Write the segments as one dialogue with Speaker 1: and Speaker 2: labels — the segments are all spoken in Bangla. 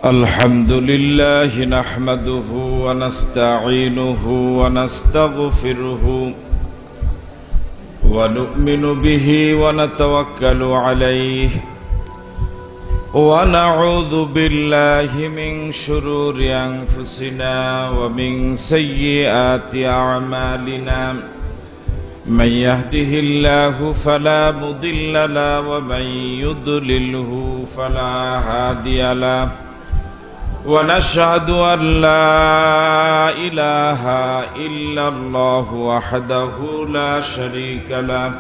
Speaker 1: الحمد لله نحمده ونستعينه ونستغفره ونؤمن به ونتوكل عليه ونعوذ بالله من شرور أنفسنا ومن سيئات أعمالنا من يهده الله فلا مضل له ومن يضلله فلا هادي له ونشهد أن لا إله إلا الله وحده لا شريك له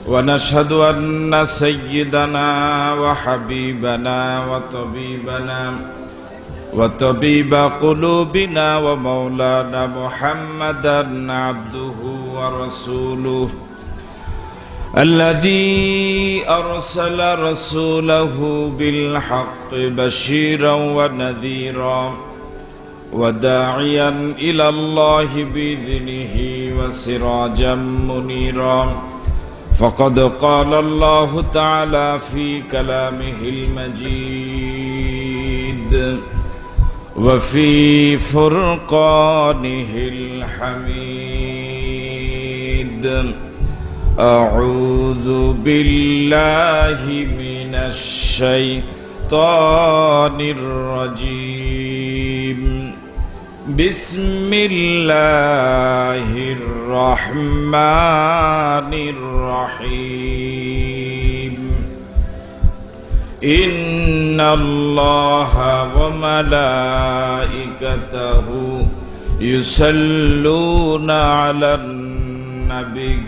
Speaker 1: ونشهد أن سيدنا وحبيبنا وطبيب قلوبنا ومولانا محمدا عبده ورسوله الذي أرسل رسوله بالحق بشيرا ونذيرا وداعيا إلى الله بإذنه وسراجا منيرا فقد قال الله تعالى في كلامه المجيد وفي فرقانه الحميد أعوذ بالله من الشيطان الرجيم بسم الله الرحمن الرحيم إن الله وملائكته يصلون على النبي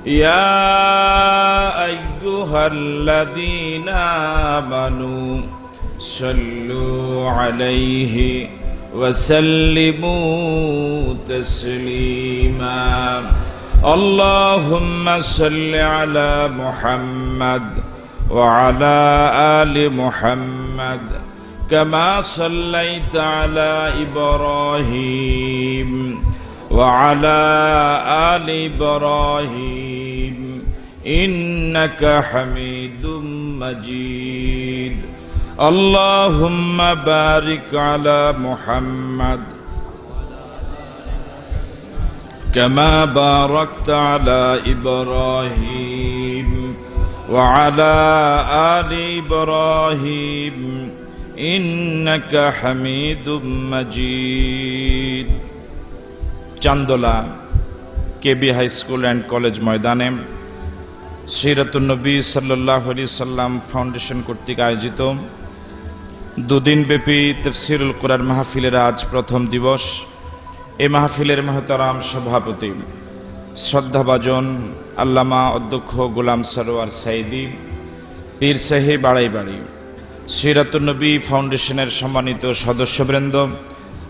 Speaker 1: يا أيها الذين آمنوا صلوا عليه وسلموا تسليما اللهم صل على محمد وعلى آل محمد كما صليت على إبراهيم وعلى آل إبراهيم إنك حميد مجيد اللهم بارك على محمد كما باركت على إبراهيم وعلى آل إبراهيم إنك حميد مجيد Chandola KB high school and college ময়দানে সিরাতুন নবী সাল্লাল্লাহু আলাইহি সাল্লাম ফাউন্ডেশন কর্তৃক আয়োজিত দুদিনব্যাপী তাফসীরুল কুরআন মাহফিলের আজ প্রথম দিবস। এই মাহফিলের মহতারাম সভাপতি শ্রদ্ধাভাজন আল্লামা অধ্যক্ষ গোলাম সরোয়ার সাইদি পীর সাহেব আড়াইবাড়ি, সিরাতুন নবী ফাউন্ডেশনের সম্মানিত সদস্যবৃন্দ,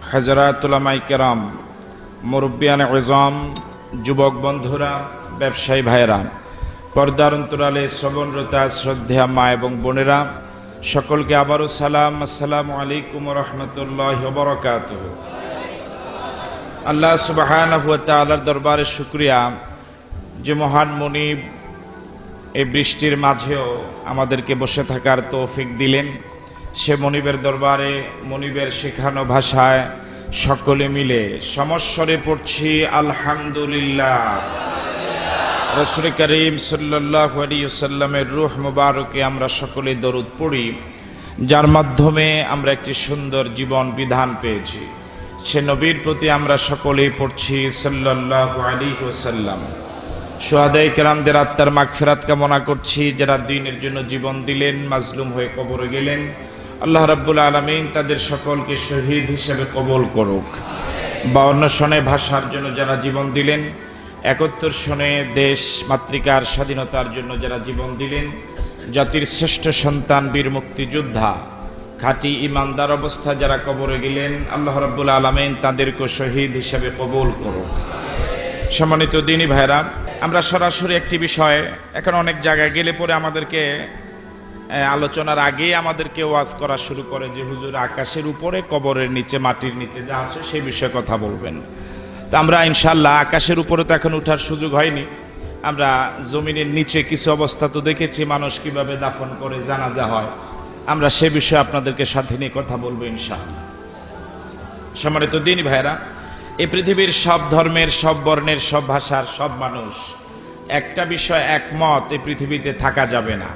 Speaker 1: হযরত উলামায়ে কেরাম, মুরব্বিয়ান ইজম, যুবক বন্ধুরা, ব্যবসায়ী ভাইয়েরা, পর্দার অন্তরালে শ্রবণরতা শ্রদ্ধেয়া মা এবং বোনেরা, সকলকে আবারও সালাম, আসসালামু আলাইকুম ওয়া রাহমাতুল্লাহি ওয়া বারাকাতুহু। আল্লাহ সুবহানাহু ওয়া তাআলার দরবারে শুকরিয়া যে মহান মুনিব এই বৃষ্টির মাঝেও আমাদেরকে বসে থাকার তৌফিক দিলেন। সে মুনিবের দরবারে মুনিবের শেখানো ভাষায় সকলে মিলে সমস্বরে পড়ছি আলহামদুলিল্লাহ। রাসূল করিম সাল্লাল্লাহু আলাইহি ওয়াসাল্লামের রূহ মুবারকে আমরা সকলে দরুদ পড়ি, যার মাধ্যমে আমরা একটি সুন্দর জীবন বিধান পেয়েছি। সে নবীর প্রতি আমরা সকলেই পড়ছি সাল্লাল্লাহু আলাইহি ওয়াসাল্লাম। শুহাদায়ে কেরামদের আত্মার মাগফিরাত কামনা করছি, যারা দ্বীনের জন্য জীবন দিলেন, মাজলুম হয়ে কবরে গেলেন। আল্লাহ রাব্বুল আলামিন তাদের সকলকে শহীদ হিসেবে কবুল করুক। 52 সনে ভাষার জন্য যারা জীবন দিলেন, 71 সনে দেশ মাতৃকার স্বাধীনতার জন্য যারা জীবন দিলেন, জাতির শ্রেষ্ঠ সন্তান বীর মুক্তিযোদ্ধা খাঁটি ইমানদার অবস্থা যারা কবরে গেলেন, আল্লাহ রাব্বুল আলামিন তাদেরকে শহীদ হিসেবে কবুল করুক। সম্মানিত দ্বীনী ভাইরা, আমরা সরাসরি একটি বিষয়, এখন অনেক জায়গায় গেলে পরে আমাদেরকে আলোচনার আগেই আমাদেরকে ওয়াজ করা শুরু করে যে হুজুর আকাশের উপরে কবরের নিচে মাটির নিচে যা আছে সেই বিষয়ে কথা বলবেন। তো আমরা ইনশাআল্লাহ আকাশের উপরে তো এখন ওঠার সুযোগ হয়নি, আমরা জমিনের নিচে কিছু অবস্থা তো দেখেছি, মানুষ কিভাবে দাফন করে জানাজা হয়। আমরা সে বিষয়ে আপনাদেরকে সাথে নিয়ে কথা বলবো ইনশাআল্লাহ। সম্মানিত দিনী ভাইরা, এই পৃথিবীর সব ধর্মের, সব বর্ণের, সব ভাষার, সব মানুষ একটা বিষয় একমত, এই পৃথিবীতে থাকা যাবে না।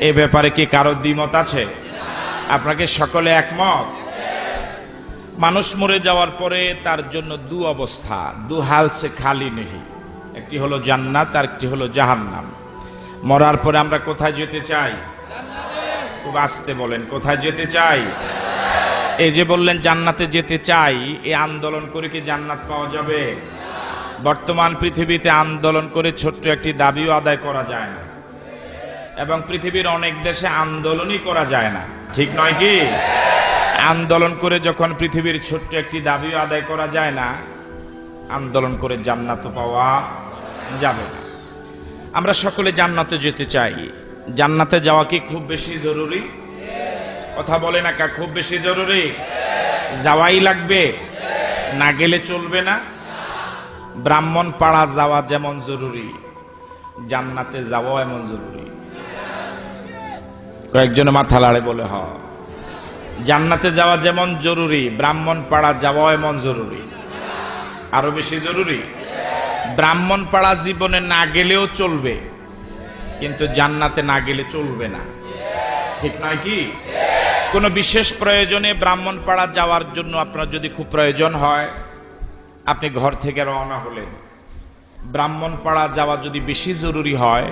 Speaker 1: এ ব্যাপারে কি কারো দ্বিমত আছে? আপনাকে সকলে একমত? মানুষ মরে যাওয়ার পরে তার জন্য দু অবস্থা, দু হাল সে খালি নেই। একটি হলো জান্নাত আর একটি হলো জাহান্নাম। মরার পরে আমরা কোথায় যেতে চাই? খুব আস্তে বলেন, কোথায় যেতে চাই? এই যে বললেন জান্নাতে যেতে চাই, এই আন্দোলন করে কি জান্নাত পাওয়া যাবে? বর্তমান পৃথিবীতে আন্দোলন করে ছোট্ট একটি দাবিও আদায় করা যায় না, এবং পৃথিবীর অনেক দেশে আন্দোলনই করা যায় না, ঠিক নয় কি? আন্দোলন করে যখন পৃথিবীর ছোট্ট একটি দাবিও আদায় করা যায় না, আন্দোলন করে জান্নাত পাওয়া যাবে না। আমরা সকলে জান্নাতে যেতে চাই। জান্নাতে যাওয়া কি খুব বেশি জরুরি? কথা বলে না, খুব বেশি জরুরি? যাওয়াই লাগবে, না গেলে চলবে না। ব্রাহ্মণ পাড়া যাওয়া যেমন জরুরি, জান্নাতে যাওয়া এমন জরুরি। কয়েকজনে মাথা লাড়ে বলে হ, জান্নাতে যাওয়া যেমন জরুরি, ব্রাহ্মণ পাড়া যাওয়া এমন জরুরি। আরো বেশি জরুরি। ব্রাহ্মণ পাড়া জীবনে না গেলেও চলবে, কিন্তু জান্নাতে না গেলে চলবে না, ঠিক নয় কি? কোন বিশেষ প্রয়োজনে ব্রাহ্মণ পাড়া যাওয়ার জন্য আপনার যদি খুব প্রয়োজন হয়, আপনি ঘর থেকে রওনা হলেন, ব্রাহ্মণ পাড়া যাওয়া যদি বেশি জরুরি হয়,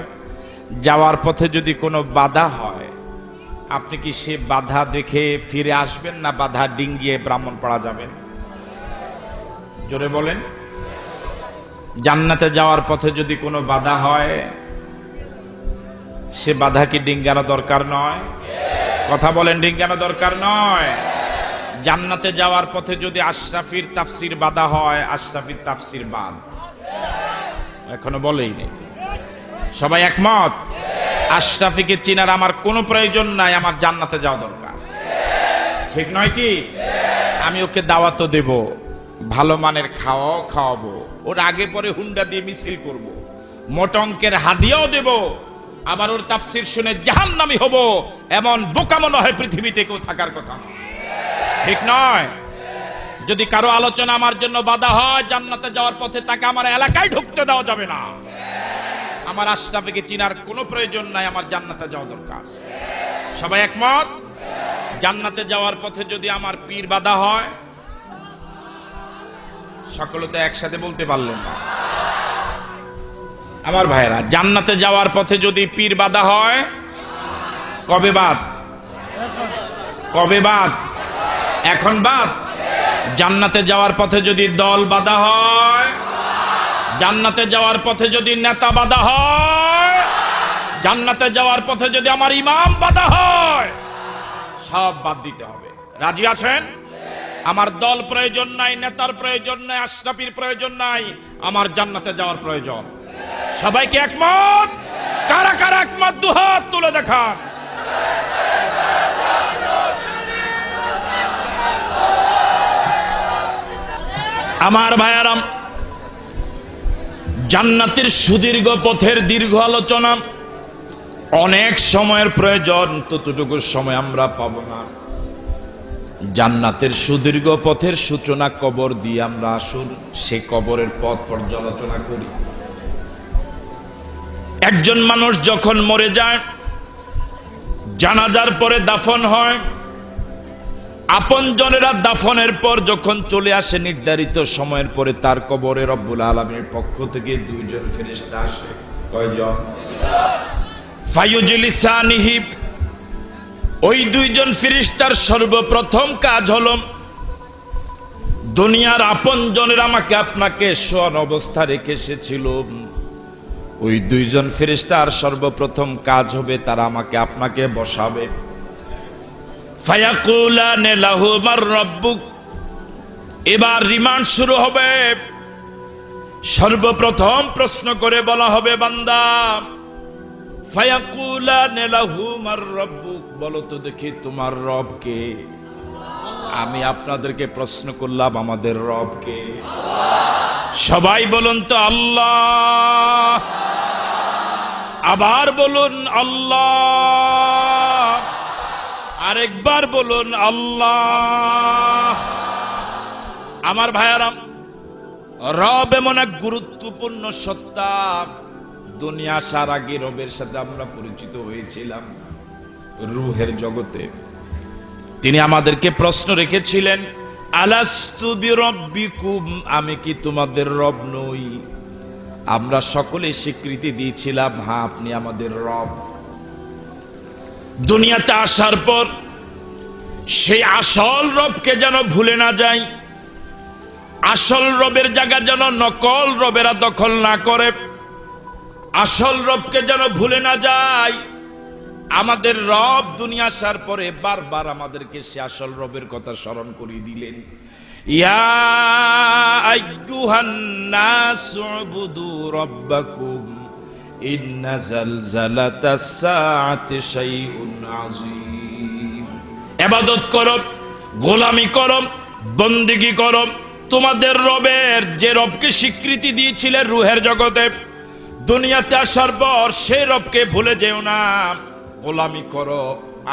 Speaker 1: যাওয়ার পথে যদি কোনো বাধা হয়, আপনি কি সে বাধা দেখে ফিরে আসবেন, না বাধা ডিঙ্গিয়ে ব্রাহ্মণ পাড়া যাবেন? জোরে বলেন। জান্নাতে যাওয়ার পথে যদি কোনো বাধা হয়, সে বাধা কি ডিঙ্গানো দরকার নয়? কথা বলেন, ডিঙ্গানো দরকার নয়? জান্নাতে যাওয়ার পথে যদি আশরাফির তাফসির বাধা হয়, আশরাফির তাফসির বাদ। এখনো বলেই নেই। সবাই একমত? আশরাফিকে চিনার আমার কোনো প্রয়োজন নাই, আমার জান্নাতে যাওয়া দরকার, ঠিক নয় কি? আমি ওকে দাওয়াতও দেব, ভালো মানের খাওয়াও খাওয়াবো, ওর আগে পরে হুন্ডা দিয়ে মিছিল করব, মোটা অঙ্কের হাদিয়াও দেব, আবার ওর তাফসির শুনে জাহান্নামী হব। এমন বোকা মনে হয় পৃথিবীতে কেউ থাকার কথা, ঠিক নয়? যদি কারো আলোচনা আমার জন্য বাধা হয়, জান্নাতে যাওয়ার পথে তাকে আমার এলাকায় ঢুকতে দেওয়া যাবে না। আমার আশরাফিকে চিনার কোনো প্রয়োজন নাই, আমার জান্নাতে যাওয়া দরকার। সবাই একমত? জান্নাতে যাওয়ার পথে যদি আমার পীর বাধা হয়, সকলে তো একসাথে বলতে পারলেন না। আমার ভাইরা, জান্নাতে যাওয়ার পথে যদি পীর বাধা হয়, কবে বাদ? কবে বাদ? এখন বাদ। জান্নাতে যাওয়ার পথে যদি দল বাধা হয়, জান্নাতে যাওয়ার পথে যদি নেতা বাধা হয়, জান্নাতে যাওয়ার পথে যদি আমার ইমাম বাধা হয়, সব বাদ দিতে হবে। রাজি আছেন? আমার দল প্রয়োজন নাই, নেতার প্রয়োজন নাই, আশরাফির প্রয়োজন নাই, আমার জান্নাতে যাওয়ার প্রয়োজন। সবাইকে একমত? কারা কারা একমত দুহাত তুলে দেখান। আমার ভাইয়ারাম, জান্নাতের সুদীর্ঘ পথের দীর্ঘ আলোচনা, অনেক সময়ের প্রয়োজন, ততটুকু সময় আমরা পাবো না। জান্নাতের সুদীর্ঘ পথের সূচনা কবর দিয়ে। আমরা আসুন সে কবরের পথ পর্যালোচনা করি। একজন মানুষ যখন মরে যায়, জানাজার পরে দাফন হয়, আপনজনেরা দাফনের পর যখন চলে আসে নির্ধারিত সময়ের পরে, তার কবরে রব্বুল আলামিনের পক্ষ থেকে দুইজন ফেরেশতা আসে। কয়জন? ফায়ুজলিসানিহি। ওই দুইজন ফেরেশতার সর্বপ্রথম কাজ হলো, দুনিয়ার আপনজনেরা আমাকে আপনাকে শোয়ান অবস্থা রেখে এসেছিল, ওই দুইজন ফেরেশতার সর্বপ্রথম কাজ হবে তারা আমাকে আপনাকে বসাবে। ফায়াকুলানে লাহু মার রাব্বুক। এবার রিমান্ড শুরু হবে। সর্বপ্রথম প্রশ্ন করে বলা হবে, বান্দা, ফায়াকুলানে লাহু মার রাব্বুক, বলো তো দেখি তোমার রব কে? আমি আপনাদেরকে প্রশ্ন করলাম, আমাদের রব কে? সবাই বলুন তো আল্লাহ। আবার বলুন আল্লাহ। আরেকবার বলুন আল্লাহ। আমার ভাইয়ারা, রব এমন এক গুরুত্বপূর্ণ সত্তা, দুনিয়া আসার আগে রবের সাথে আমরা পরিচিত হয়েছিলাম রূহের জগতে। তিনি আমাদেরকে প্রশ্ন রেখেছিলেন, আলাস্তু বিরব্বিকুম, আমি কি তোমাদের রব নই? আমরা সকলে স্বীকৃতি দিয়েছিলাম, হ্যাঁ আপনি আমাদের রব। দুনিয়াতে আসার পর সেই আসল রবকে যেন ভুলে না যাই, আসল রবের জায়গা যেন নকল রবেরা দখল না করে, আসল রবকে যেন ভুলে না যায়। আমাদের রব দুনিয়া আসার পরে বারবার আমাদেরকে সে আসল রবের কথা স্মরণ করিয়ে দিলেন। ইয়া আইয়ুহান নাসু উবুদু রাব্বাকুম ইন্না জালজালাতাস সাআতি শাইউন আযীম। ইবাদত করো, গোলামি করো, বন্দেগী করো তোমাদের রবের, যে রবকে স্বীকৃতি দিয়েছিলেন রূহের জগতে। দুনিয়াতে আসার পর সেই রবকে ভুলে যেও না, গোলামি করো,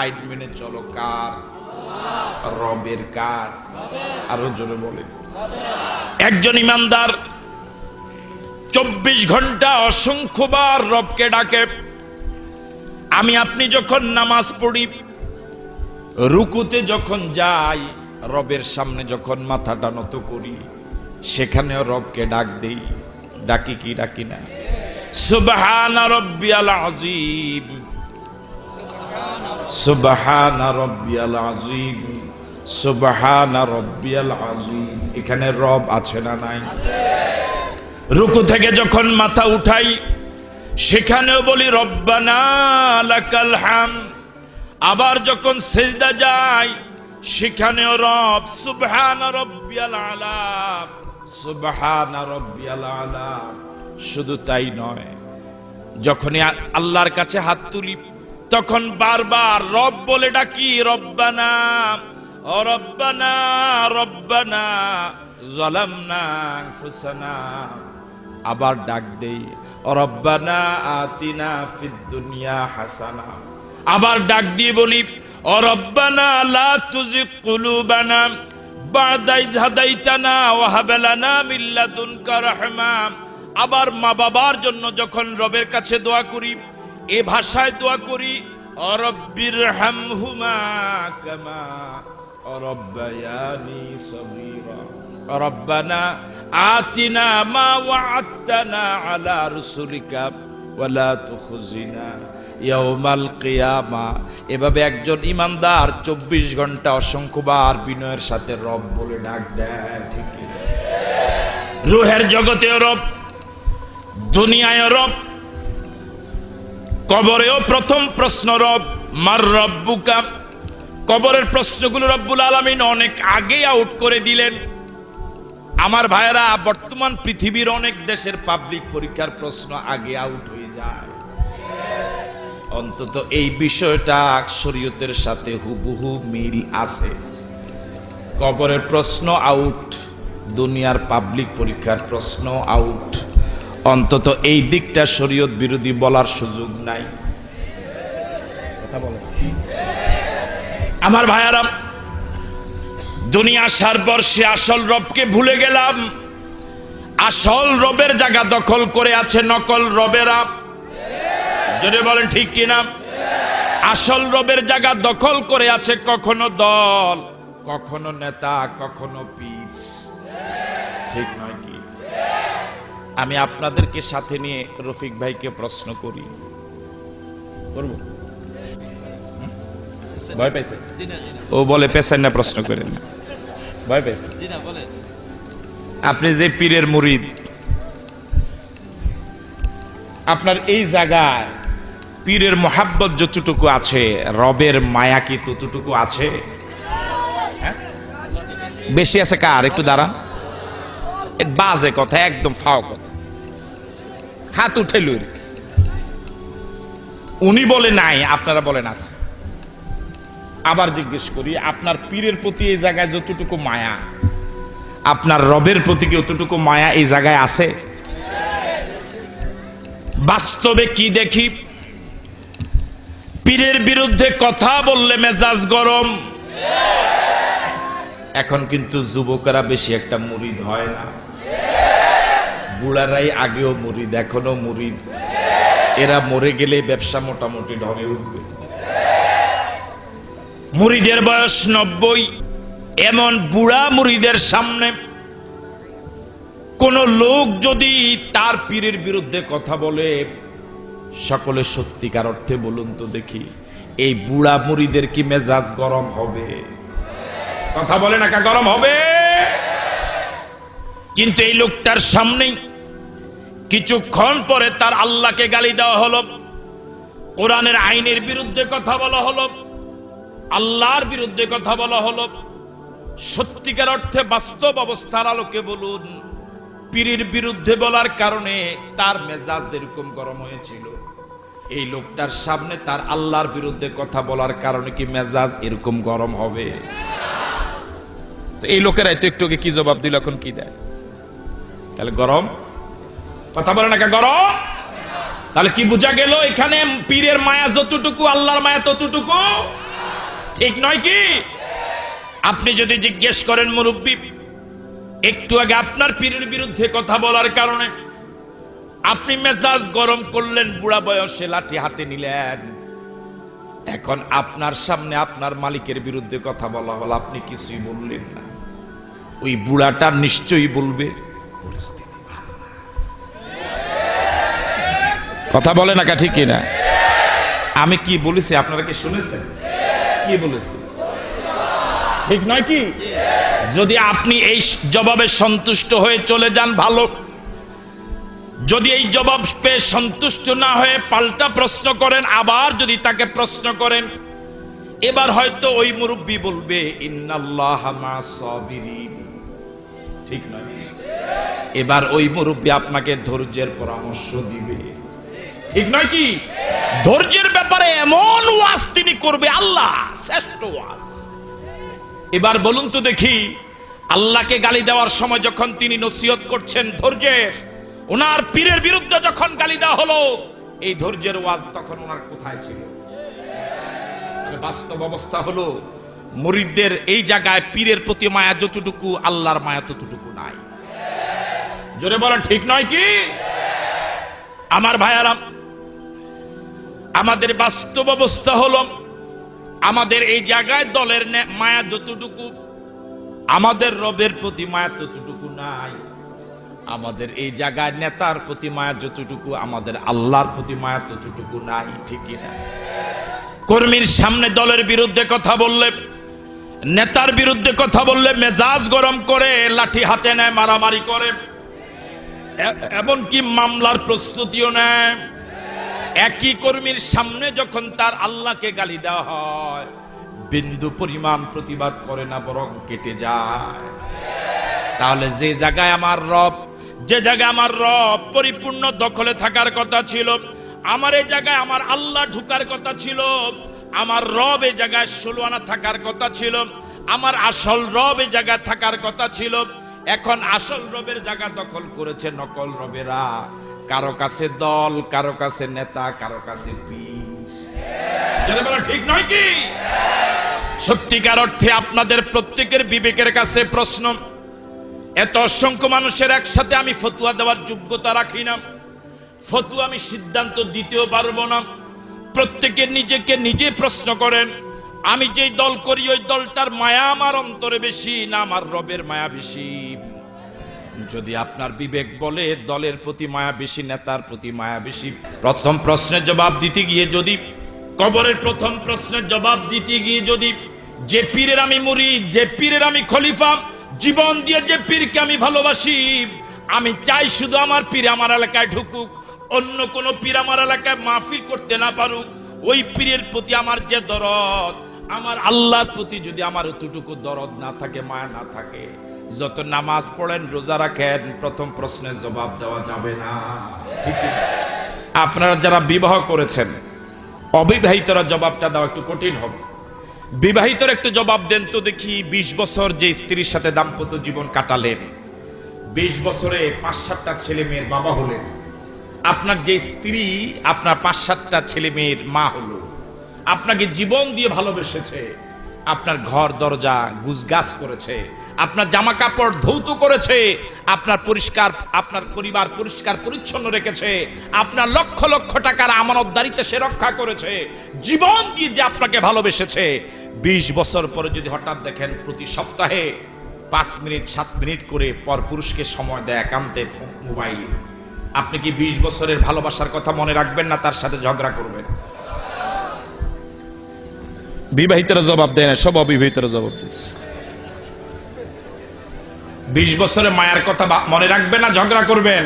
Speaker 1: আইন মেনে চলো। কার? রবের। কার? আরো জোরে বলেন। একজন ইমানদার 24 ঘন্টা অসংখ্যবার রবকে ডাকে। আমি আপনি যখন নামাজ পড়ি, রুকুতে যখন যাই, রবের সামনে যখন মাথাটা নত করি, সেখানেও রবকে ডাক দেই। ডাকি কি ডাকি না? সুবহান রাব্বিয়াল আযীম, সুবহান রাব্বিয়াল আযীম, সুবহান রাব্বিয়াল আযীম। এখানে রব আছে না নাই? রুকু থেকে যখন মাথা উঠাই, সেখানেও বলি রব্বানা লাকাল হামদ। আবার যখন সিজদা যাই, সেখানেও রব, সুবহান রাব্বিয়াল আলা, সুবহান রাব্বিয়াল আলা। শুধু তাই নয়, যখনই আল্লাহর কাছে হাত তুলি, তখন বারবার রব বলে ডাকি, রব্বানা ও রব্বানা, রব্বানা যালামনা আনফুসানা। আবার ডাক দেই, রব্বানা আতিনা ফিদ দুনিয়া হাসানা। আবার ডাক দিয়ে বলি, ও রব্বানা লা তুজিগ কুলুবানা বা'দা ইয হাদাইতানা ওয়া হাব লানা মিন লাদুনকা রাহমা। আবার মা বাবার জন্য যখন রবের কাছে দোয়া করি, এ ভাষায় দোয়া করি, ও রব্বির হামহুমা কামা রাব্বায়ানি সগীরা। রব্বানা আতিনা মা ওয়া'আদতানা আলা রুসুলিকা ওয়া লা তুখজিনা ইয়াউমাল কিয়ামা। এভাবে একজন ইমানদার 24 ঘন্টা অসংখ্যবার বিনয়ের সাথে রব বলে ডাক দেয়। ঠিক রূহের জগতেও রব, দুনিয়ায় রব, কবরেও প্রথম প্রশ্ন রব, মার রব্বুকা। কবরের প্রশ্নগুলো রব্বুল আলামিন অনেক আগে আউট করে দিলেন। আমার ভাইয়েরা, বর্তমান পৃথিবীর অনেক দেশের পাবলিক পরীক্ষার প্রশ্ন আগে আউট হয়ে যায়। অন্তত এই বিষয়টা শরীয়তের সাথে হুবহু মিল আছে। কবরের প্রশ্ন আউট, দুনিয়ার পাবলিক পরীক্ষার প্রশ্ন আউট। অন্তত এই দিকটা শরীয়ত বিরোধী বলার সুযোগ নাই। কথা বলে আমার ভাইয়ারা, দুনিয়া আসার পর সে আসল রবকে ভুলে গেলাম। আসল রবের জায়গা দখল করে আছে নকল রবেরা। যদি বলেন ঠিক কিনা? আসল রবের জায়গা দখল করে আছে কখনো দল, কখনো নেতা, কখনো পীর। ঠিক নয় কি? আমি আপনাদেরকে সাথে নিয়ে রফিক ভাইকে প্রশ্ন করি, করব? ভয় পাইছে? ও বলে পেছেন না, প্রশ্ন করেন। ভয় পাইছে? আপনি যে পীরের মুরিদ, আপনার এই জায়গায় পীরের মোহাব্বত যতটুকু আছে, রবের মায়া কি ততটুকু আছে? বেশি আছে কার? একটু দাঁড়ান। বাজে কথা, একদম ফাও কথা। হাত উঠে লই। উনি বলে নাই, আপনারা বলেন আছে। আবার জিজ্ঞেস করি, আপনার পীরের প্রতি এই জায়গায় যতটুকু মায়া, আপনার রবের প্রতি কি অতটুকু মায়া এই জায়গায় আছে? বাস্তবে কি দেখি? পীরের বিরুদ্ধে কথা বললে মেজাজ গরম। এখন কিন্তু যুবকেরা বেশি একটা মুরিদ হয় না, বুড়ারাই আগেও মুরিদ, এখনো মুরিদ। এরা মরে গেলে ব্যবসা মোটামুটি ঢঙে উঠবে। মুরিদের বয়স 90, এমন বুড়া মুরিদের সামনে কোন লোক যদি তার পীরের বিরুদ্ধে কথা বলে, সকলে সত্যিকার অর্থে বলুন তো দেখি, এই বুড়া মুরিদের কি মেজাজ গরম হবে? কথা বলে না, গরম হবে। কিন্তু এই লোকটার সামনেই কিছুক্ষণ পরে তার আল্লাহকে গালি দেওয়া হলো, কোরআনের আইনের বিরুদ্ধে কথা বলা হলো, আল্লাহর বিরুদ্ধে কথা বলা হলো। সত্যিকার অর্থে বাস্তব অবস্থার আলোকে বলুন, পীরের বিরুদ্ধে বলার কারণে তার মেজাজ এরকম গরম হয়েছিল, এই লোকটার সামনে তার আল্লাহর বিরুদ্ধে কথা বলার কারণে কি মেজাজ এরকম গরম হবে? তো এই লোকেরাই তো একটু কি জবাব দিল, এখন কি দেয়? তাহলে গরম, কথা বলে না গরম। তাহলে কি বোঝা গেল? এখানে পীরের মায়া যতটুকু, আল্লাহর মায়া ততটুকু, ঠিক নয় কি? আপনি যদি জিজ্ঞেস করেন, মুরব্বী, একটু আগে আপনার পীরের বিরুদ্ধে কথা বলার কারণে আপনি মেজাজ গরম করলেন, বুড়া বয়সে লাঠি হাতে নিলেন, এখন আপনার সামনে আপনার মালিকের বিরুদ্ধে কথা বলা হলো, আপনি কিছুই বললেন না। ওই বুড়াটা নিশ্চয়ই বলবে পরিস্থিতি ভালো না। কথা বলে না, ঠিক কিনা? আমি কি বলেছি আপনারা কি শুনেছেন? কি বলেছি? ঠিক নয় কি? যদি আপনি এই জবাবে সন্তুষ্ট হয়ে চলে যান ভালো, যদি এই জবাব পেয়ে সন্তুষ্ট না হয়ে পাল্টা প্রশ্ন করেন, আবার যদি তাকে প্রশ্ন করেন, এবার হয়তো ওই মুরব্বী বলবে ইন্নাল্লাহা মা'আস সাবিরিন, ঠিক নয়? এবার ওই মুরব্বী আপনাকে ধৈর্যের পরামর্শ দিবে, ঠিক নয় কি? ধৈর্যের ব্যাপারে এমন ওয়াজ তিনি করবে, আল্লাহ শ্রেষ্ঠ ওয়াজ। এবার বলুন তো দেখি, আল্লাহকে গালি দেওয়ার সময় যখন তিনি নসিহত করছেন ধৈর্যের, ওনার পীরের বিরুদ্ধে যখন গালি দেওয়া হলো, এই ধৈর্যের ওয়াজ তখন ওনার কোথায় ছিল? বাস্তব অবস্থা হলো, মুরিদদের এই জায়গায় পীরের প্রতি মায়া যতটুকু, আল্লাহর মায়া ততটুকু নাই। জোরে বলেন, ঠিক নয় কি? আমার ভাইয়ারা, আমাদের বাস্তব অবস্থা হলো, আমাদের এই জায়গায় দলের মায়া যতটুকু, আমাদের রবের প্রতি মায়া ততটুকু নাই। আমাদের এই জায়গায় নেতার প্রতি মায়া যতটুকু, আমাদের আল্লাহর প্রতি মায়া ততটুকু নাই, ঠিক না? কর্মীর সামনে দলের বিরুদ্ধে কথা বললে, নেতার বিরুদ্ধে কথা বললে মেজাজ গরম করে লাঠি হাতে নেয়, মারামারি করে, এমনকি মামলার প্রস্তুতিও নেয়। একই কর্মীর সামনে যখন তার আল্লাহকে গালি দেওয়া হয়, বিন্দু পরিমাণ প্রতিবাদ করে না, বরং কেটে যায়। তাহলে যে জায়গায় আমার রব পরিপূর্ণ দখলে থাকার কথা ছিল, আমার এই জায়গায় আমার আল্লাহ ঢুকার কথা ছিল, আমার রব এই জায়গায় 16 আনা থাকার কথা ছিল, আমার আসল রব এই জায়গায় থাকার কথা ছিল, এখন আসল রবের জায়গা দখল করেছে নকল রবেরা। কারো কাছে দল, কারো কাছে নেতা, কারো কাছে পীর। ঠিক নয় কি? সত্যিকার অর্থে আপনাদের প্রত্যেকের বিবেকের কাছে প্রশ্ন, এত অসংখ্য মানুষের একসাথে আমি ফতুয়া দেওয়ার যোগ্যতা রাখি না, ফতুয়া আমি সিদ্ধান্ত দিতেও পারবো না। প্রত্যেকে নিজেকে নিজে প্রশ্ন করেন, আমি যেই দল করি ওই দলটার মায়া আমার অন্তরে বেশি না আমার রবের মায়া বেশি? যদি আপনার বিবেক বলে দলের প্রতি মায়া বেশি, নেতার প্রতি মায়া বেশি, প্রথম প্রশ্নের জবাব দিতে গিয়ে যদি, কবরের প্রথম প্রশ্নের জবাব দিতে গিয়ে যদি, যে পীরের আমি মুরিদ, যে পীরের আমি খলিফা, জীবন দিয়ে যে পীরকে আমি ভালোবাসি, আমি চাই শুধু আমার পীর আমার এলাকায় ঢুকুক, অন্য কোন পীর আমার এলাকায় মাহফিল করতে না পারুক। ওই পীরের প্রতি আমার যে দরদ, আমার আল্লাহর প্রতি যদি আমার এতটুকু দরদ না থাকে, মায়া না থাকে, যত নামাজ পড়েন, রোজা রাখেন, প্রথম প্রশ্নের জবাব দেওয়া যাবে না, ঠিক না? আপনারা যারা বিবাহ করেছেন, অবিবাহিতরা জবাবটা দেওয়া একটু কঠিন হবে। বিবাহিতরা একটু জবাব দেন তো দেখি, 20 বছর যে স্ত্রীর সাথে দাম্পত্য জীবন কাটালেন, 20 বছরে 5-7টা ছেলে মেয়ের বাবা হলেন, আপনার যে স্ত্রী আপনার 5-7টা ছেলে মেয়ের মা হলো, আপনাকে জীবন দিয়ে ভালোবেসেছে, আপনার ঘর দরজা গুছগাছ করেছে, আপনার জামা কাপড় ধৌত করেছে, আপনার পরিবার পরিষ্কার পরিচ্ছন্ন রেখেছে, আপনার লক্ষ লক্ষ টাকার আমানতদারিতে সে রক্ষা করেছে, জীবন দিয়ে যে আপনাকে ভালোবেসেছে। 20 বছর পরে যদি হঠাৎ দেখেন প্রতি সপ্তাহে 5 মিনিট 7 মিনিট করে পরপুরুষকে সময় দেয় একান্তে মোবাইল, আপনি কি 20 বছরের ভালোবাসার কথা মনে রাখবেন না তার সাথে ঝগড়া করবেন? বিবাহিতরা জবাব দেয় না, সব অবিবাহিতরা জবাব দিচ্ছে। 20 বছরের মায়ের কথা মনে রাখবেন না ঝগড়া করবেন?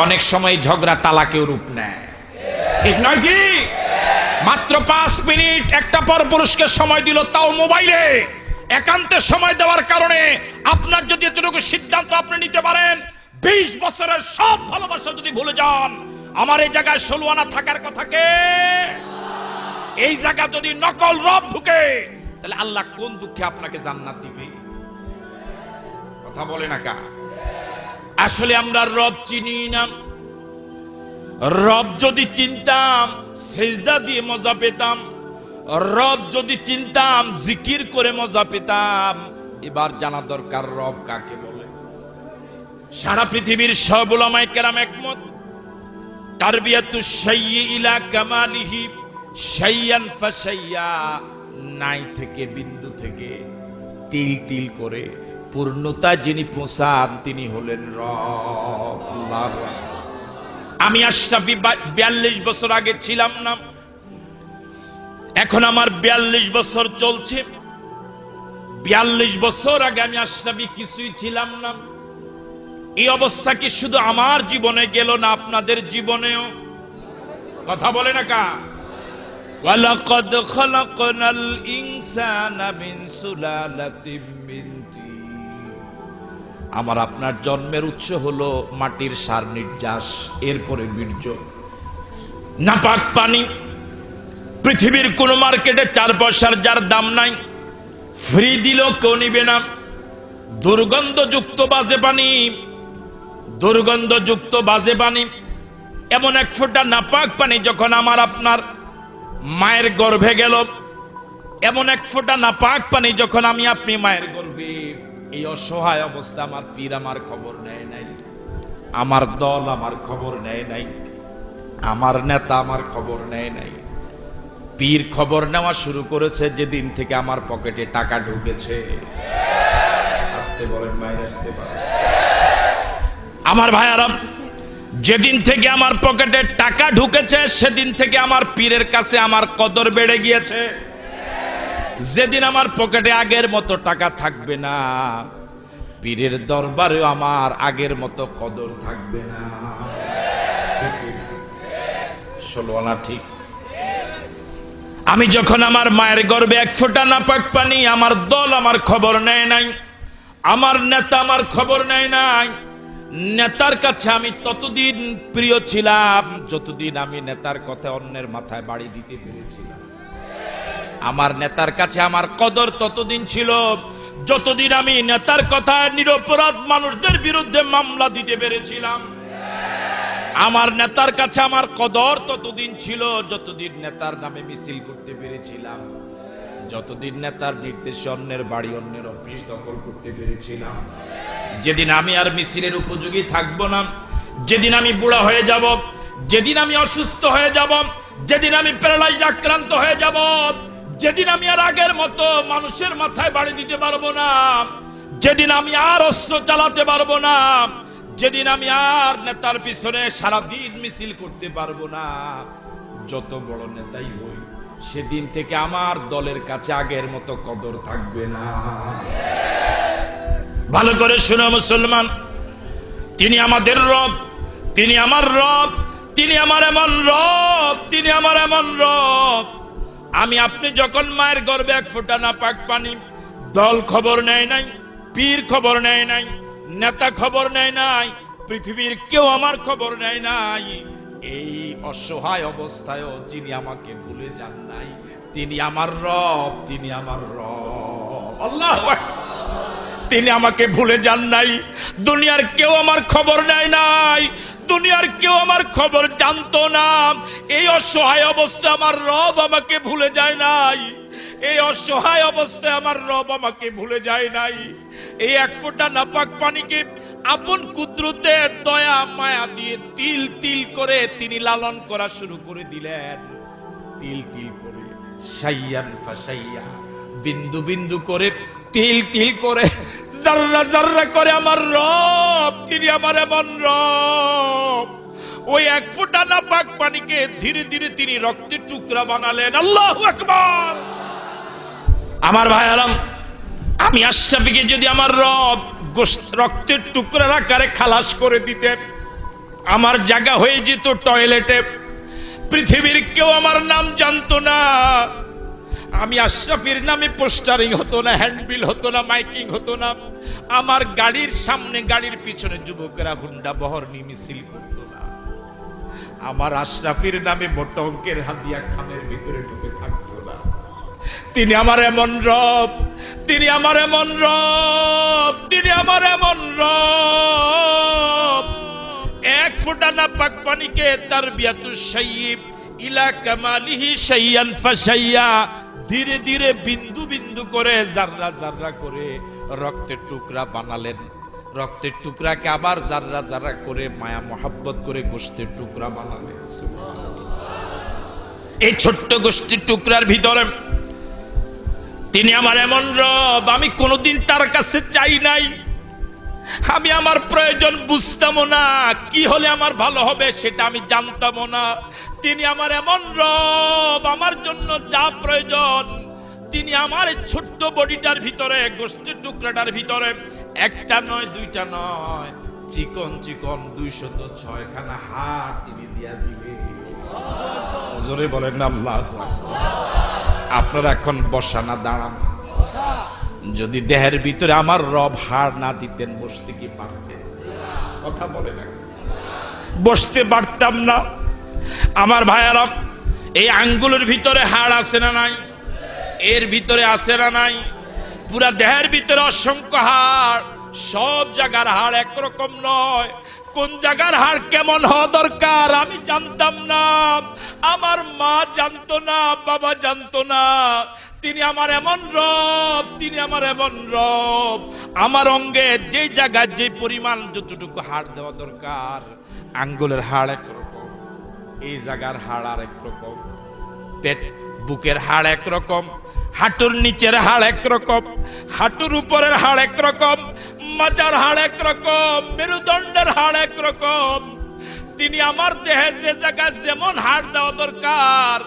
Speaker 1: অনেক সময় ঝগড়া তালাকেও রূপ নেয়, ঠিক নয় কি? মাত্র 5 মিনিট একটা পরপুরুষকে সময় দিল, তাও মোবাইলে একান্তে সময় দেওয়ার কারণে আপনার যদি এতটুকু সিদ্ধান্ত আপনি নিতে পারেন, 20 বছরের সব ভালোবাসা যদি ভুলে যান, আমার এই জায়গায় 16 আনা থাকার কথা কে? এই জায়গা যদি নকল রব ঢুকে, তাহলে আল্লাহ কোন দুঃখে আপনাকে জান্নাত দিবে? কথা বলে না কা? আসলে আমরা রব চিনি না। রব যদি চিনতাম সেজদা দিয়ে মজা পেতাম, রব যদি চিনতাম জিকির করে মজা পেতাম। এবার জানা দরকার রব কাকে বলে। সারা পৃথিবীর সব উলামায়ে কেরাম একমত, তারবিয়াতুশ শাইয়্যি ইলা কামালিহি শাইয়ান ফাশাইয়া, নাই থেকে বিন্দু থেকে তিল তিল করে পূর্ণতা যিনি পৌঁছান তিনি হলেন রব। আল্লাহু আকবার। আমি আশরাফি 42 বছর আগে ছিলাম না, এখন আমার 42 বছর চলছে। 42 বছর আগে আমি আশরাফি কিছুই ছিলাম না। এই অবস্থা কি শুধু আমার জীবনে গেল না, আপনাদের জীবনেও? কথা বলে না কা? ওয়ালাকাদ খালাকনাল ইনসানা মিন সুলালাতিম মিন তিন। আমার আপনার জন্মের উৎস হলো মাটির সার নির্যাস, এরপরে বীর্য, নাপাক পানি। পৃথিবীর কোন মার্কেটে 4 পয়সার যার দাম নাই, ফ্রি দিলেও কেউ নিবে না। দুর্গন্ধযুক্ত বাজে পানি, দুর্গন্ধযুক্ত বাজে পানি। এমন এক ফোঁটা নাপাক পানি যখন আমার আপনার মায়ের গর্ভে গেল, এমন এক ফোঁটা নাপাক পানি যখন আমি আপনি মায়ের গর্ভে, এই অসহায় অবস্থা আমার পীর আমার খবর নেয় নাই, আমার দল আমার খবর নেয় নাই, আমার নেতা আমার খবর নেয় নাই। পীর খবর নেওয়া শুরু করেছে যেদিন থেকে আমার পকেটে টাকা ঢুকেছে। আসতে বলেন মায়ের, আসতে পারে আমার ভাইয়ারা। যেদিন থেকে আমার পকেটে টাকা ঢুকেছে সেদিন থেকে আমার পীরের কাছে আমার কদর বেড়ে গিয়েছে। যেদিন আমার পকেটে আগের মতো টাকা থাকবে না, পীরের দরবারেও আমার আগের মতো কদর থাকবে না। 16 আনা ঠিক। আমি যখন আমার মায়ের গর্ভে 1 ফোঁটা নাপাক পানি, আমার দল আমার খবর নেয় নাই, আমার নেতা আমার খবর নেয় নাই। নেতার কাছে আমি ততদিন প্রিয় ছিলাম যতদিন আমি নেতার কথা অন্যের মাথায় বাড়ি দিতে পেরেছিলাম। আমার নেতার কাছে আমার কদর ততদিন ছিল যতদিন আমি নেতার কথা নিরপরাধ মানুষদের বিরুদ্ধে মামলা দিতে পেরেছিলাম। আমার নেতার কাছে আমার কদর ততদিন ছিল যতদিন নেতার নামে মিছিল করতে পেরেছিলাম, যতদিন নেতার নির্দেশে অন্যের বাড়ি অন্যের অফিস দখল করতে পেরেছিলাম। যেদিন আমি আর মিছিলের উপযোগী থাকবো না, যেদিন আমি বুড়া হয়ে যাব, যেদিন আমি অসুস্থ হয়ে যাব, যেদিন আমি প্যারালাইজ আক্রান্ত হয়ে যাব, যেদিন আমি আর আগের মতো মানুষের মাথায় বাড়ি দিতে পারবো না, যেদিন আমি আর অস্ত্র চালাতে পারবো না, যেদিন আমি আর নেতার পিছনে সারাদিন মিছিল করতে পারবো না, যত বড় নেতাই হই, সেদিন থেকে আমার দলের কাছে আগের মতো কদর থাকবে না। ভালো করে শুনো মুসলমান, তিনি আমাদের রব, তিনি আমার রব, তিনি আমার এমন রব, তিনি আমার এমন রব। আমি আপনি যখন মায়ের গর্ভে 1 ফোঁটা নাপাক পানি, দল খবর নেয় নাই, পীর খবর নেয় নাই, নেতা খবর নেয় নাই, পৃথিবীর কেউ আমার খবর নেয় নাই। এই অসহায় অবস্থায়ও যিনি আমাকে ভুলে যান নাই, তিনি আমার রব, তিনি আমার রব। আল্লাহু আকবার। তিনি আমাকে ভুলে যান নাই, দুনিয়ার কেউ আমার খবর নেয় নাই, দুনিয়ার কেউ আমার খবর জানতো না। এই অসহায় অবস্থায় আমার রব আমাকে ভুলে যায় নাই। এই অসহায় অবস্থায় আমার রব আমাকে ভুলে যায় নাই। এই এক ফোঁটা নাপাক পানিকে আপন কুদরতে দয়া মায়া দিয়ে তিল তিল করে তিনি লালন করা শুরু করে দিলেন। তিল তিল করে, শাইয়ান ফাশাইয়া, বিন্দু বিন্দু করে, তিল তিল করে, জাররা জাররা করে আমার রব, তিনি আমার এমন রব। ওই এক ফোঁটা নাপাক পানিকে ধীরে ধীরে তিনি রক্তের টুকরা বানালেন। আল্লাহু আকবার। আমার ভাইয়ারাম, আমি আশরাফিকে যদি আমার রব রক্তের টুকরার আকারে খালাস করে দিতেন, আমার জায়গা হয়ে যেত টয়লেটে, পৃথিবীর কেউ আমার নাম জানতো না। আমি আশরাফির নামে পোস্টারিং হতো না, হ্যান্ডবিল হতো না, মাইকিং হতো না। আমার গাড়ির সামনে গাড়ির পিছনে যুবকেরা হুন্ডা বহর নিয়ে মিছিল করতো না। আমার আশরাফির নামে মোটা অঙ্কের হাদিয়া খামের ভিতরে ঢুকে থাকতো না। তিনি আমার এমন রব, তিনি আমার এমন রব, তিনি আমার এমন রব। এক ফোঁটা নাপাক পানিকে তারবিয়াতুশ শাইয়্যিব ইলা কামালিহি শাইয়ান ফাশাইয়া, ধীরে ধীরে বিন্দু বিন্দু করে, জাররা জাররা করে রক্তের টুকরা বানালেন। রক্তের টুকরাকে আবার জাররা জাররা করে মায়া মোহাব্বত করে গোশতের টুকরা বানালেন। এই ছোট্ট গোশতের টুকরার ভিতরে তিনি আমার এমন রব, আমি কোনোদিন তার কাছে চাই নাই। আমি আমার প্রয়োজন বুঝতামও না, কি হলে আমার ভালো হবে সেটা আমি জানতামও না। তিনি আমার এমন রব, আমার জন্য যা প্রয়োজন তিনি আমার ছোট্ট বডিটার ভিতরে, গোশতের টুকরাটার ভিতরে একটা নয়, দুইটা নয়, চিকন চিকন 206 খানা হাড় তিনি দিয়া দিলেন। জোরে বলেন না আল্লাহু আকবার। আপনারা এখন বসা না দাঁড়ান। যদি দেহের ভিতরে আমার রব হাড় না দিতেন, বসতে কি পারতেন? কথা বলে না, বসতে পারতাম না। আমার ভাইয়ারা, এই আঙ্গুলের ভিতরে হাড় আছে না নাই? এর ভিতরে আছে না নাই? পুরা দেহের ভিতরে অসংখ্য হাড়। সব জায়গার হাড় একরকম নয়। কোন জায়গার হাড় কেমন হওয়া দরকার আমি জানতাম না। আমার মা জানতো না, বাবা জানতো না। তিনি আমার এমন রব, তিনি আমার এমন রব। আমার অঙ্গে যে জায়গায় যে পরিমাণ যতটুকু হাড় দেওয়া দরকার, আঙ্গুলের হাড় একরকম, এই জায়গার হাড় আর একরকম, পেট বুকের হাড় একরকম, হাঁটুর নিচের হাড় একরকম, হাঁটুর উপরের হাড় একরকম, মাজার হাড় একরকম, মেরুদণ্ডের হাড় একরকম। তিনি আমার দেহে যে জায়গায় যেমন হাড় দেওয়া দরকার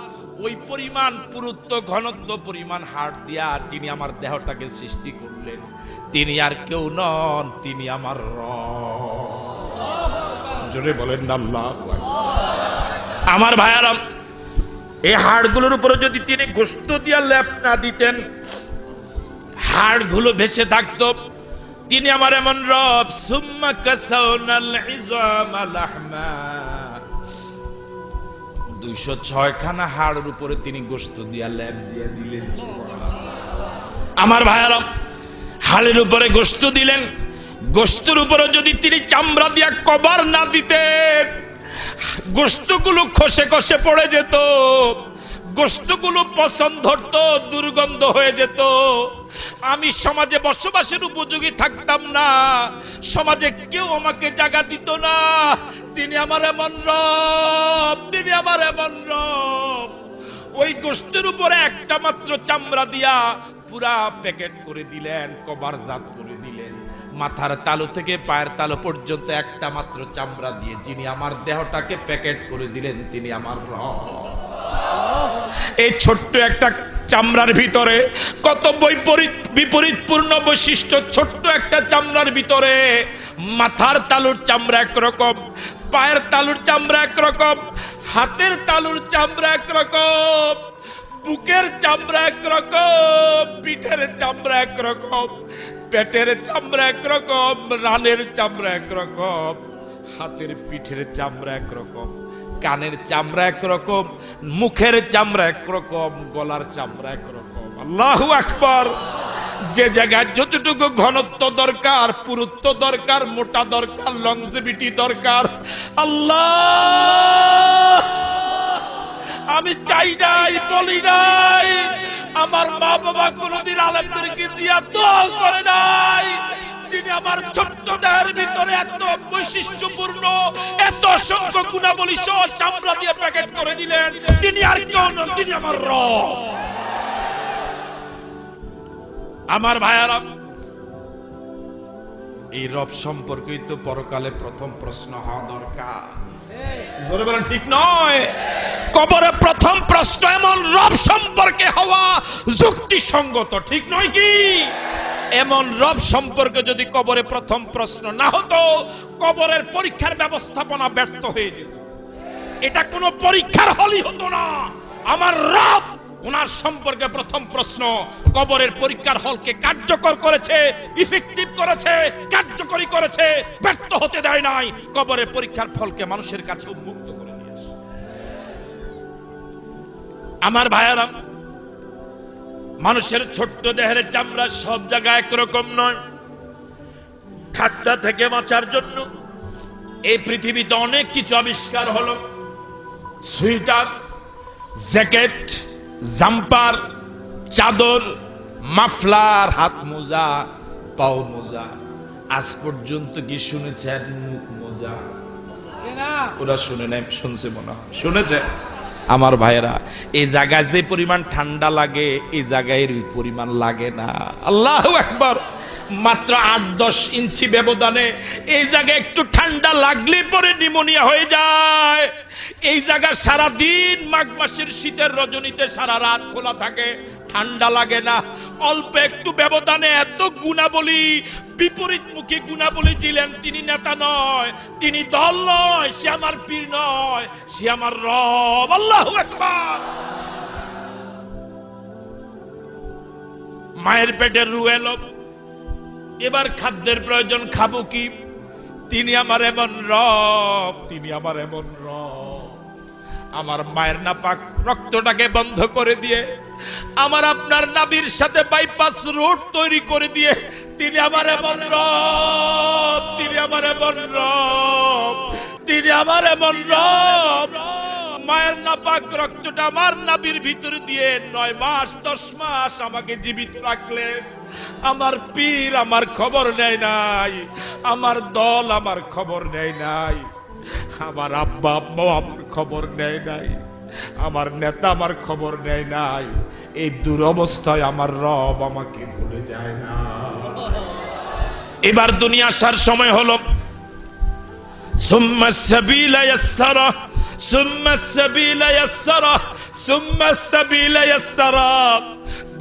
Speaker 1: ওই পরিমাণ পুরুত্ব ঘনত্ব পরিমাণ হাড় দিয়া যিনি আমার দেহটাকে সৃষ্টি করলেন, তিনি আর কেউ নন, তিনি আমার রব। জোরে বলেন না আল্লাহু আকবার। আমার ভাইয়ারা, এই হাড়গুলোর উপরে যদি তিনি গোশত দিয়া লেপ না দিতেন, হাড়গুলো ভেসে থাকতো। তিনি আমার এমন রব। সুম্মা কাসাউনাল ইযামা লাহমা, 206 খানা হাড়ের উপরে তিনি গোশত দিয়া লেপ দিয়া দিলেন। আমার ভাইয়ারা, হাড়ের উপরে গোশত দিলেন। গোশতের উপরে যদি তিনি চামড়া দিয়া কভার না দিতেন, গোশতগুলো খসে খসে পড়ে যেত, গোশতগুলো পছন্দ ধরতো, দুর্গন্ধ হয়ে যেত। আমি সমাজে বসবাসের উপযোগী থাকতাম না, সমাজে কেউ আমাকে জায়গা দিত না। তিনি আমার এমন রব, তিনি আমার এমন রব। ওই গোশতের উপরে একটা মাত্র চামড়া দিয়া পুরা প্যাকেট করে দিলেন, কভারজাত করে দিলেন। মাথার তালু থেকে পায়ের তালু পর্যন্ত একটা মাত্র চামড়া দিয়ে যিনি আমার দেহটাকে প্যাকেট করে দিলেন, তিনি আমার রব। এই ছোট্ট একটা চামড়ার ভিতরে কত বিপরীতপূর্ণ বৈশিষ্ট্য। ছোট্ট একটা চামড়ার ভিতরে মাথার তালুর চামড়া একরকম, পায়ের তালুর চামড়া একরকম, হাতের তালুর চামড়া একরকম, বুকের চামড়া একরকম, পিঠের চামড়া একরকম, পেটের চামড়া একরকম, রানের চামড়া একরকম, হাতের পিঠের চামড়া একরকম, কানের চামড়া একরকম, মুখের চামড়া একরকম, গলার চামড়া একরকম। আল্লাহু আকবার। যে জায়গায় যতটুকু ঘনত্ব দরকার, পুরুত্ব দরকার, মোটা দরকার, লংজিভিটি দরকার, আল্লাহ আমি চাই নাই, বলি নাই, আমার মা বাবা কোনদিন আলেমদেরকে দিয়া দোয়া করে নাই, যিনি আমার ছোট্ট দেহের ভিতরে এত বৈশিষ্ট্যপূর্ণ, এত অসংখ্য গুণাবলী সহ চামড়া দিয়ে প্যাকেট করে দিলেন, তিনি আর কেউ নন, তিনি আমার রব। আমার ভাইয়ারা, এই রব সম্পর্কেই তো পরকালে প্রথম প্রশ্ন হওয়া দরকার। জোরে বলেন ঠিক নয়? কবরে প্রথম প্রশ্ন এমন রব সম্পর্কে হওয়া যুক্তিসঙ্গত, ঠিক নয় কি? এমন রব সম্পর্কে যদি কবরে প্রথম প্রশ্ন না হতো, কবরের পরীক্ষার ব্যবস্থাপনা ব্যর্থ হয়ে যেত। এটা কোনো পরীক্ষার হলই হতো না। আমার রব, ওনার সম্পর্কে প্রথম প্রশ্ন কবরের পরীক্ষার হলকে কার্যকর করেছে, ইফেক্টিভ করেছে, কার্যকরী করেছে, ব্যর্থ হতে দেয় নাই। কবরের পরীক্ষার ফলকে মানুষের কাছে উন্মুক্ত করে দিয়েছে। আমার ভাইয়েরা, মানুষের ছোট্ট দেহের চামড়া সব জায়গায় একরকম নয়। ঠান্ডা থেকে বাঁচার জন্য এই পৃথিবীতে অনেক কিছু আবিষ্কার হলো। সুইটার, জ্যাকেট, জাম্পার, চাদর, মাফলার, হাত মোজা, পাও মোজা। আজ পর্যন্ত কি শুনেছেন মুখ মোজা? ওরা শুনে নাই, শুনছে মনে হয়, শুনেছে? আমার ভাইয়েরা, এই জায়গায় যে পরিমাণ ঠান্ডা লাগে এই জায়গায় ওই পরিমাণ লাগে না। আল্লাহু আকবার। মাত্র 8-10 ইঞ্চি ব্যবধানে এই জায়গায় একটু ঠান্ডা লাগলে পরে নিউমোনিয়া হয়ে যায়। এই জায়গা সারা দিন মাঘ মাসের শীতের রজনীতে সারা রাত খোলা থাকে, ঠান্ডা লাগে না। অল্প একটু ব্যবধানে এত গুণাবলী, বিপরীতমুখী গুণাবলী দিলেন। তিনি নেতা নয়, তিনি দল নয়, সে আমার পীর নয়, সে আমার রব। আল্লাহু আকবার। মায়ের পেটের রু এলো, এবার খাদ্যের প্রয়োজন, খাবো কি? তিনি আমার এমন রব, তিনি আমার এমন রব। আমার মায়ের নাপাক রক্তটাকে বন্ধ করে দিয়ে, আমার আপনার নাভির সাথে বাইপাস রোড তৈরি করে দিয়ে, তিনি আমার এমন রব, তিনি আমার এমন রব, তিনি আমার এমন রব। মায়ের নাপাক রক্তটা আমার নাভির ভিতরে দিয়ে 9 মাস 10 মাস আমাকে জীবিত রাখলেন। আমার পীর আমার খবর নেয় নাই, আমার দল আমার খবর নেয় নাই, আমার আব্বা আম্মা আমার খবর নেয় নাই, আমার নেতা আমার খবর নেয় নাই। এই দুরবস্থায় আমার রব আমাকে ভুলে যায় না। এবার দুনিয়া আসার সময় হলো। সুম্মা সাবিলা ইয়াসসারা, সুম্মা সাবিলা ইয়াসসারা, সুম্মা সাবিলা ইয়াসসারা।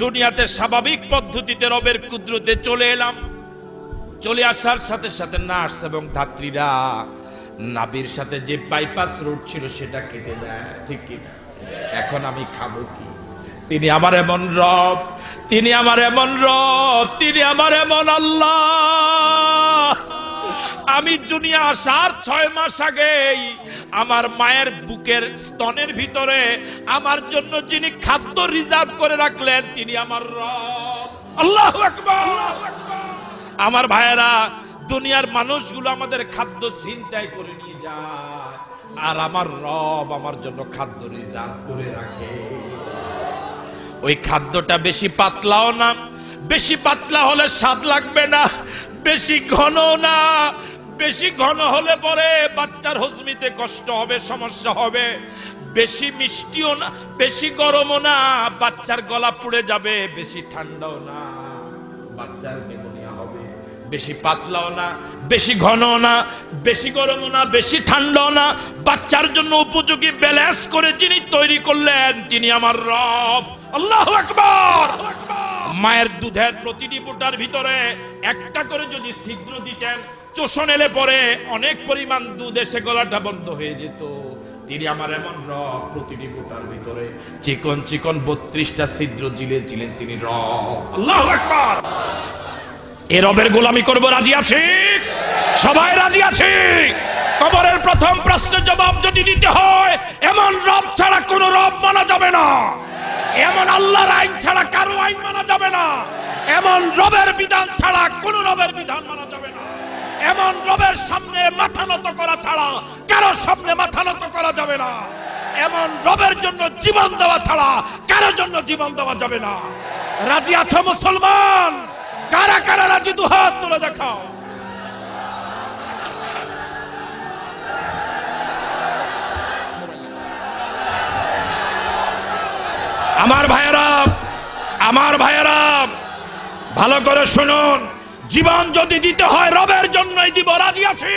Speaker 1: দুনিয়াতে স্বাভাবিক পদ্ধতিতে রবের কুদরতে চলে এলাম। চলে আসার সাথে সাথে নার্স এবং ধাত্রীরা নাভির সাথে যে বাইপাস রোড ছিল সেটা কেটে দেয়, ঠিক কি না? এখন আমি খাবো কি? তিনি আমার এমন রব, তিনি আমার এমন রব, তিনি আমার এমন আল্লাহ। আমি দুনিয়া আসার 6 মাস আগেই আমার মায়ের বুকের স্তনের ভিতরে আমার জন্য যিনি খাদ্য রিজার্ভ করে রাখলেন, তিনি আমার রব। আল্লাহু আকবার। আমার ভাইয়েরা, দুনিয়ার মানুষগুলো আমাদের খাদ্য ছিনতাই করে নিয়ে যায়, আর আমার রব আমার জন্য খাদ্য রিজার্ভ করে রাখে। ওই খাদ্যটা বেশি পাতলাও না, বেশি পাতলা হলে স্বাদ লাগবে না, বেশি ঘন না, বেশি ঘন হলে পরে বাচ্চার হজমিতে কষ্ট হবে, সমস্যা হবে। বেশি মিষ্টিও না, বেশি গরমও না, বাচ্চার গলা পুড়ে যাবে। বেশি ঠান্ডাও না, বাচ্চার নিউমোনিয়া হবে। বেশি পাতলাও না, বেশি ঘনও না, বেশি গরমও না, বেশি ঠান্ডাও না, বাচ্চার জন্য উপযোগী ব্যালেন্স করে যিনি তৈরি করলেন, তিনি আমার রব। আল্লাহু আকবার। মায়ের দুধের প্রতিটি ফোঁটার ভিতরে একটা করে যদি ছিদ্র দিতেন, চোষণ এলে পরে অনেক পরিমাণ দুধ এসে গলাটা বন্ধ হয়ে যেত। তিনি আমার এমন রব, প্রতিটি ফোঁটার ভিতরে চিকন চিকন 32টা ছিদ্র ছিলেন তিনি রব। আল্লাহু আকবার। এ রবের গোলামি করব, রাজি আছি? সবাই রাজি আছি? কবরের প্রথম প্রশ্নের জবাব যদি দিতে হয়, এমন রব ছাড়া কোন রব মানা যাবে না, এমন আল্লাহর আইন ছাড়া কারো আইন মানা যাবে না,
Speaker 2: এমন রবের বিধান ছাড়া কোন রবের বিধান মানা যাবে না। এমন রবের সামনে মাথা নত করা ছাড়া কারো সামনে মাথা নত করা যাবে না। এমন রবের জন্য জীবন দেওয়া ছাড়া কারোর জন্য জীবন দেওয়া যাবে না। রাজি আছো মুসলমান? কারা কারা রাজি? দুহাত তুলে দেখাও। আমার ভাইয়েরা ভালো করে শুনুন, জীবন যদি দিতে হয় রবের জন্যই দিব, রাজি আছি।